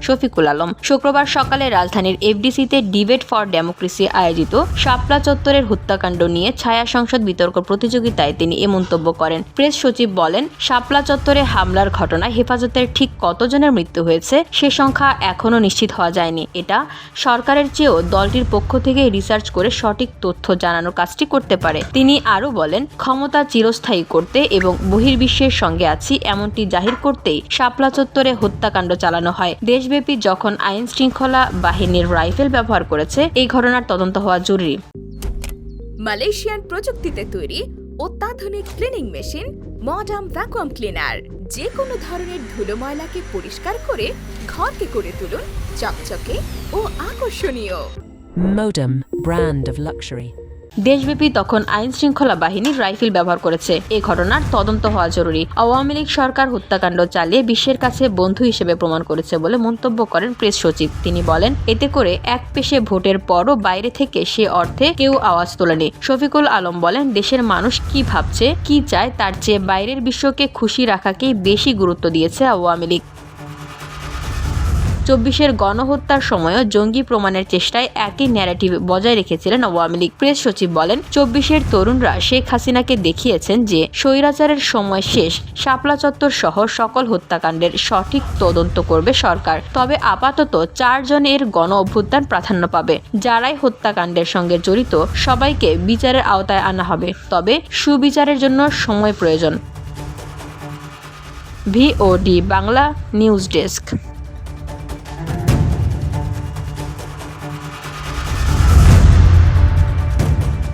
শফিকুল আলম। শুক্রবার সকালে রাজধানীর এফডিসিতে ডিবেট ফর ডেমোক্রেসি আয়োজিত শাপলা চত্বরের হত্যাকাণ্ড নিয়ে ছায়া সংসদ বিতর্ক প্রতিযোগিতায় তিনি এ মন্তব্য করেন। প্রেস সচিব বলেন, শাপলা চত্বরে হামলার ঘটনায় হেফাজতের ঠিক কতজনের মৃত্যু হয়েছে সে সংখ্যা এখনও নিশ্চিত হওয়া যায়নি। এটা সরকারের চেয়েও দলটির পক্ষ থেকে রিসার্চ করে সঠিক তথ্য জানানোর কাজটি করতে পারে। তিনি আরও বলেন, ক্ষমতা চিরস্থায়ী করতে এবং বহির্বিশ্বের সঙ্গে আছি এমনটি জাহির করতেই শাপলা চত্বরে হত্যাকাণ্ড চালানো হয়। দেশব্যাপী যখন আইন শৃঙ্খলা বাহিনীর রাইফেল ব্যবহার করেছে, এই ঘটনার তদন্ত হওয়া জরুরি। মালয়েশিয়ান প্রযুক্তিতে তৈরি অত্যাধুনিক cleaning machine modern vacuum cleaner যে কোনো ধরনের ধুলো ময়লাকে পরিষ্কার করে ঘরকে করে তুলুন চকচকে ও আকর্ষণীয়। Modem, brand of luxury. দেশব্যাপী তখন আইন শৃঙ্খলা বাহিনীর রাইফেল ব্যবহার করেছে। এই ঘটনার তদন্ত হওয়া জরুরি। আওয়ামী লীগ সরকার হত্যাকাণ্ড চালিয়ে বিশ্বের কাছে বন্ধু হিসেবে প্রমাণ করেছে বলে মন্তব্য করেন প্রেস সচিব। তিনি বলেন, এতে করে এক পেশে ভোটের পরও বাইরে থেকে সে অর্থে কেউ আওয়াজ তোলেনি। শফিকুল আলম বলেন, দেশের মানুষ কি ভাবছে, কি চায় তার চেয়ে বাইরের বিশ্বকে খুশি রাখাকেই বেশি গুরুত্ব দিয়েছে আওয়ামী লীগ। 24-এর গণহত্যার সময়ও জঙ্গি প্রমাণের চেষ্টায় একই ন্যারেটিভ বজায় রেখেছিলেন আওয়ামী লীগ। প্রেস সচিব বলেন, 24-এর তরুণরা শেখ হাসিনাকে দেখিয়েছেন যে স্বৈরাচারের সময় শেষ। শাপলা চত্বর সহ সকল হত্যাকাণ্ডের সঠিক তদন্ত করবে সরকার। তবে আপাতত 4 জনের গণ অভ্যুত্থান প্রাধান্য পাবে। যারাই হত্যাকাণ্ডের সঙ্গে জড়িত সবাইকে বিচারের আওতায় আনা হবে। তবে সুবিচারের জন্য সময় প্রয়োজন। VOD Bangla news desk.